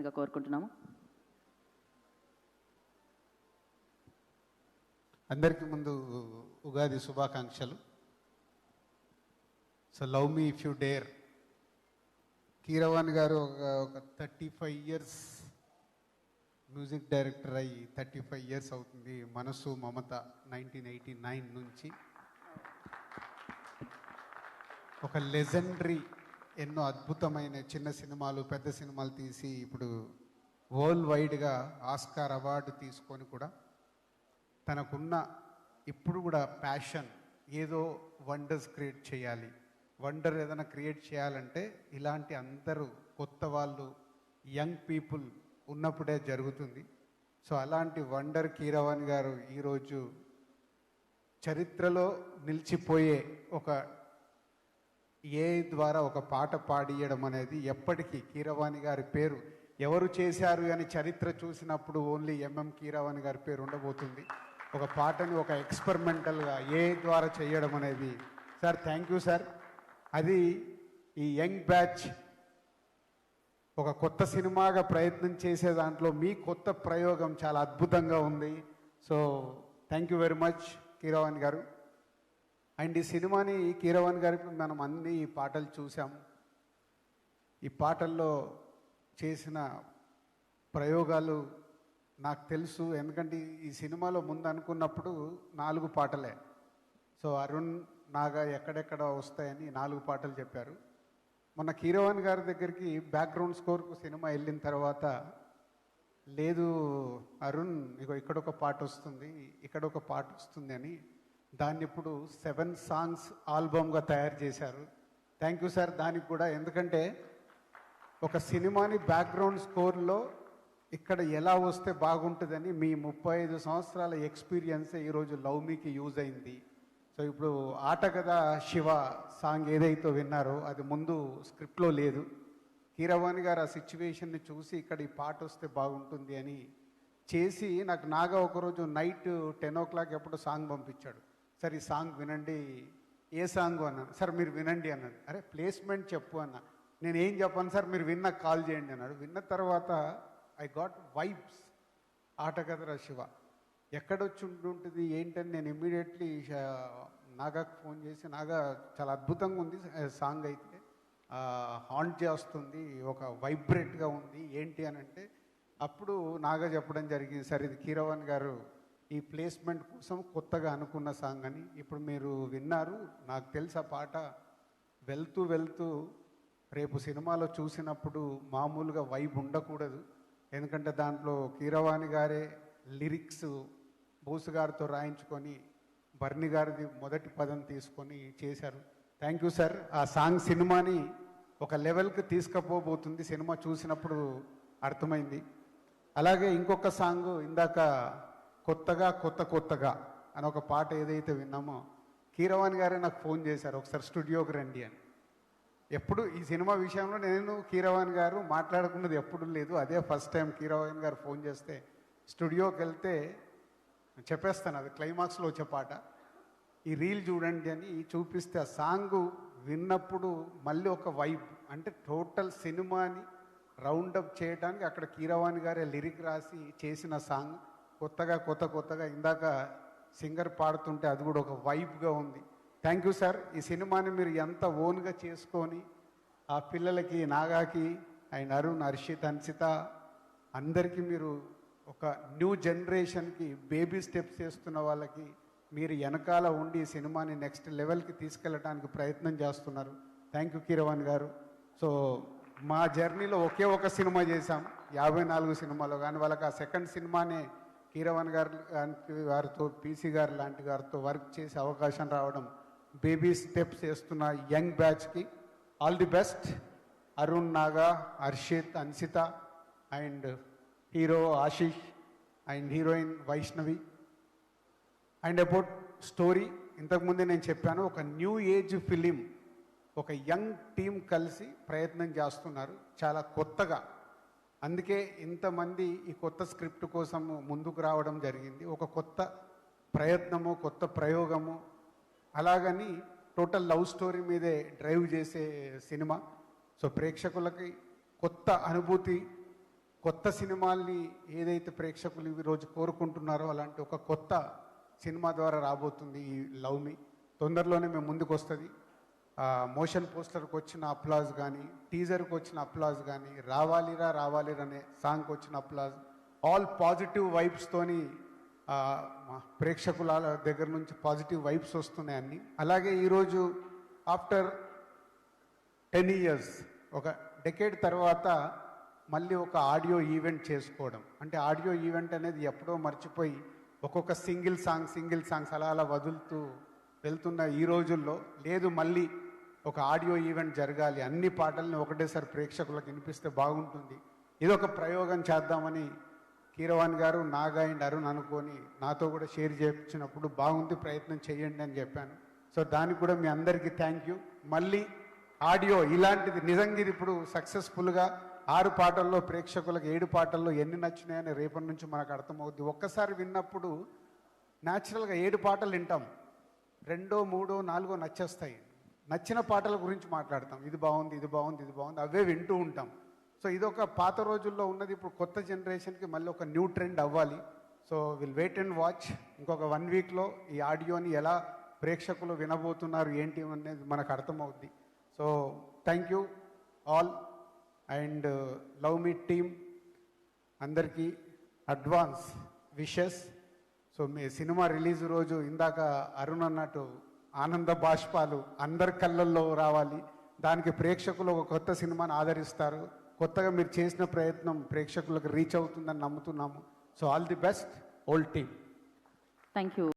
మాట్లాడవలసిందిగా కోరుకుంటున్నాము. అందరికీ ముందు ఉగాది శుభాకాంక్షలు. So love me if you dare. Keeravani గారు ఒక 35 ఇయర్స్ మ్యూజిక్ డైరెక్టర్ అయ్యి 35 ఇయర్స్ అవుతుంది. మనసు మమత 1989 నుంచి ఒక లెజెండరీ, ఎన్నో అద్భుతమైన చిన్న సినిమాలు పెద్ద సినిమాలు తీసి ఇప్పుడు వరల్డ్ వైడ్గా ఆస్కార్ అవార్డు తీసుకొని కూడా తనకున్న ఇప్పుడు కూడా ప్యాషన్ ఏదో వండర్స్ క్రియేట్ చేయాలి. వండర్ ఏదైనా క్రియేట్ చేయాలంటే ఇలాంటి అందరూ కొత్త వాళ్ళు, యంగ్ పీపుల్ ఉన్నప్పుడే జరుగుతుంది. సో అలాంటి వండర్ కీరవాణి గారు ఈరోజు చరిత్రలో నిలిచిపోయే ఒక ద్వారా ఒక పాట పాడియడం అనేది ఎప్పటికీ కీరవాణి గారి పేరు ఎవరు చేశారు అని చరిత్ర చూసినప్పుడు ఓన్లీ కీరవాణి గారి పేరు ఉండబోతుంది. ఒక పాటని ఒక ఎక్స్పెరిమెంటల్గా ద్వారా చేయడం అనేది సార్ థ్యాంక్ యూ సార్. అది ఈ యంగ్ బ్యాచ్ ఒక కొత్త సినిమాగా ప్రయత్నం చేసే దాంట్లో మీ కొత్త ప్రయోగం చాలా అద్భుతంగా ఉంది. So thank you very much Keeravani గారు. అండ్ ఈ సినిమాని కీరవాణి గారికి మనం అన్ని పాటలు చూసాం. ఈ పాటల్లో చేసిన ప్రయోగాలు నాకు తెలుసు, ఎందుకంటే ఈ సినిమాలో ముందు అనుకున్నప్పుడు 4 పాటలే. సో అరుణ్ నాగా ఎక్కడెక్కడ వస్తాయని 4 పాటలు చెప్పారు. మొన్న కీరవాణి గారి దగ్గరికి బ్యాక్గ్రౌండ్ స్కోర్కు సినిమా వెళ్ళిన తర్వాత, లేదు అరుణ్ ఇగో ఇక్కడ ఒక పాట వస్తుంది, ఇక్కడ ఒక పాట వస్తుంది అని దాన్ని ఇప్పుడు 7 సాంగ్స్ ఆల్బమ్గా తయారు చేశారు. థ్యాంక్ యూ సార్ దానికి కూడా. ఎందుకంటే ఒక సినిమాని బ్యాక్గ్రౌండ్ స్కోర్లో ఇక్కడ ఎలా వస్తే బాగుంటుందని మీ 35 సంవత్సరాల ఎక్స్పీరియన్సే ఈరోజు లవ్ మీకి యూజ్ అయింది. సో ఇప్పుడు ఆట కదా శివ సాంగ్ ఏదైతే విన్నారో అది ముందు స్క్రిప్ట్లో లేదు. కీరవాణి గారు ఆ సిచ్యువేషన్ని చూసి ఇక్కడ ఈ పాట వస్తే బాగుంటుంది అని చేసి నాకు నాగా ఒకరోజు నైట్ 10 o'clock ఎప్పుడు సాంగ్ పంపించాడు. సార్ ఈ సాంగ్ వినండి. ఏ సాంగ్ అన్నాను. సార్ మీరు వినండి అన్నాడు. అరే ప్లేస్మెంట్ చెప్పు అన్న. నేను ఏం చెప్పాను సార్, మీరు విన్నాక కాల్ చేయండి అన్నాడు. విన్న తర్వాత ఐ గాట్ వైబ్స్. ఆట కదరా శివ ఎక్కడొచ్చి ఉంటుంది ఏంటని నేను ఇమ్మీడియట్లీ నాగాకు ఫోన్ చేసి, నాగా చాలా అద్భుతంగా ఉంది సాంగ్, అయితే హాంట్ చేస్తుంది, ఒక వైబ్రేట్గా ఉంది ఏంటి అని అంటే అప్పుడు నాగా చెప్పడం జరిగింది, సార్ ఇది కీరవాణి గారు ఈ ప్లేస్మెంట్ కోసం కొత్తగా అనుకున్న సాంగ్ అని. ఇప్పుడు మీరు విన్నారు, నాకు తెలుసు ఆ పాట వెళ్తూ వెళ్తూ రేపు సినిమాలో చూసినప్పుడు మామూలుగా వైబ్ ఉండకూడదు. ఎందుకంటే దాంట్లో కీరవాణి గారే లిరిక్స్ బోసు గారితో రాయించుకొని బర్ని గారిది మొదటి పదం తీసుకొని చేశారు. Thank you sir. ఆ సాంగ్ సినిమాని ఒక లెవెల్కి తీసుకుపోబోతుంది, సినిమా చూసినప్పుడు అర్థమైంది. అలాగే ఇంకొక సాంగ్ ఇందాక కొత్తగా అని ఒక పాట ఏదైతే విన్నామో కీరవాణి గారే నాకు ఫోన్ చేశారు, ఒకసారి స్టూడియోకి రండి అని. ఎప్పుడు ఈ సినిమా విషయంలో నేను కీరవాణి గారు మాట్లాడుకున్నది ఎప్పుడు లేదు. అదే ఫస్ట్ టైం కీరవాణి గారు ఫోన్ చేస్తే స్టూడియోకి వెళ్తే చెప్పేస్తాను, అది క్లైమాక్స్లో వచ్చే పాట, ఈ రీల్ చూడండి అని చూపిస్తే ఆ సాంగ్ విన్నప్పుడు మళ్ళీ ఒక వైబ్, అంటే టోటల్ సినిమాని రౌండప్ చేయడానికి అక్కడ కీరవాణి గారే లిరిక్ రాసి చేసిన సాంగ్. కొత్తగా ఇందాక సింగర్ పాడుతుంటే అది కూడా ఒక వైబ్గా ఉంది. Thank you sir. ఈ సినిమాని మీరు ఎంత ఓన్గా చేసుకొని ఆ పిల్లలకి, నాగాకి, ఆయన అరుణ్, హర్షిత్, అన్సిత అందరికీ మీరు ఒక న్యూ జనరేషన్కి బేబీ స్టెప్స్ చేస్తున్న వాళ్ళకి మీరు వెనకాల ఉండి ఈ సినిమాని నెక్స్ట్ లెవెల్కి తీసుకెళ్ళడానికి ప్రయత్నం చేస్తున్నారు. థ్యాంక్ యూ కీరవాణి గారు. సో మా జర్నీలో ఒకే ఒక సినిమా చేశాం 54 సినిమాలో, కానీ వాళ్ళకి ఆ సెకండ్ సినిమానే కీరవాణి గారితో పీసీ గారు లాంటి గారితో వర్క్ చేసే అవకాశం రావడం, బేబీ స్టెప్స్ చేస్తున్న యంగ్ బ్యాచ్కి all the best. Arun, Naga, Harshit, Ansita and hero Ashish and heroine Vaishnavi. And about story ఇంతకుముందే నేను చెప్పాను, ఒక న్యూ ఏజ్ ఫిలిం, ఒక యంగ్ టీం కలిసి ప్రయత్నం చేస్తున్నారు చాలా కొత్తగా. అందుకే ఇంతమంది ఈ కొత్త స్క్రిప్ట్ కోసం ముందుకు రావడం జరిగింది. ఒక కొత్త ప్రయత్నము, కొత్త ప్రయోగము, అలాగని టోటల్ లవ్ స్టోరీ మీదే డ్రైవ్ చేసే సినిమా. సో ప్రేక్షకులకి కొత్త అనుభూతి కొత్త సినిమాల్ని ఏదైతే ప్రేక్షకులు ఈరోజు కోరుకుంటున్నారో అలాంటి ఒక కొత్త సినిమా ద్వారా రాబోతుంది ఈ లవ్ మీ. తొందరలోనే మేము ముందుకు వస్తుంది. మోషన్ పోస్టర్కి వచ్చిన అప్లాజ్ కానీ, టీజర్కి వచ్చిన అప్లాజ్ కానీ, రావాలిరా రావాలిరా అనే సాంగ్కి వచ్చిన అప్లాజ్, ఆల్ పాజిటివ్ వైబ్స్తోని ప్రేక్షకుల దగ్గర నుంచి పాజిటివ్ వైబ్స్ వస్తున్నాయి అన్నీ. అలాగే ఈరోజు ఆఫ్టర్ 10 years, ఒక డెకేడ్ తర్వాత మళ్ళీ ఒక ఆడియో ఈవెంట్ చేసుకోవడం. అంటే ఆడియో ఈవెంట్ అనేది ఎప్పుడో మర్చిపోయి ఒక్కొక్క సింగిల్ సాంగ్స్ అలా అలా వదులుతూ వెళ్తున్న ఈ రోజుల్లో లేదు, మళ్ళీ ఒక ఆడియో ఈవెంట్ జరగాలి, అన్ని పాటల్ని ఒకటేసారి ప్రేక్షకులకు వినిపిస్తే బాగుంటుంది, ఇదొక ప్రయోగం చేద్దామని కీరవాణి గారు, నాగా అండ్ అరుణ్ అనుకొని నాతో కూడా షేర్ చేయించినప్పుడు బాగుంది, ప్రయత్నం చేయండి అని చెప్పాను. సో దానికి కూడా మీ అందరికీ థ్యాంక్ యూ. మళ్ళీ ఆడియో ఇలాంటిది నిజంగా ఇది ఇప్పుడు సక్సెస్ఫుల్గా 6 పాటల్లో ప్రేక్షకులకు 7 పాటల్లో ఎన్ని నచ్చినాయని రేపటి నుంచి మనకు అర్థమవుద్ది. ఒక్కసారి విన్నప్పుడు న్యాచురల్గా 7 పాటలు వింటాం, 2, 3, 4 నచ్చేస్తాయి. నచ్చిన పాటల గురించి మాట్లాడతాం, ఇది బాగుంది ఇది బాగుంది ఇది బాగుంది, అవే వింటూ ఉంటాం. సో ఇదొక పాత రోజుల్లో ఉన్నది, ఇప్పుడు కొత్త జనరేషన్కి మళ్ళీ ఒక న్యూ ట్రెండ్ అవ్వాలి. So will wait and watch. ఇంకొక 1 weekలో ఈ ఆడియోని ఎలా ప్రేక్షకులు వినబోతున్నారు ఏంటి అనేది మనకు అర్థమవుద్ది. So thank you all and love మీ టీమ్ అందరికీ అడ్వాన్స్ విషెస్. సో మీ సినిమా రిలీజ్ రోజు ఇందాక అరుణ్ అన్నట్టు ఆనంద బాష్పాలు అందరి కళ్ళల్లో రావాలి. దానికి ప్రేక్షకులు ఒక కొత్త సినిమాని ఆదరిస్తారు. కొత్తగా మీరు చేసిన ప్రయత్నం ప్రేక్షకులకు రీచ్ అవుతుందని నమ్ముతున్నాము. So all the best old team. Thank you.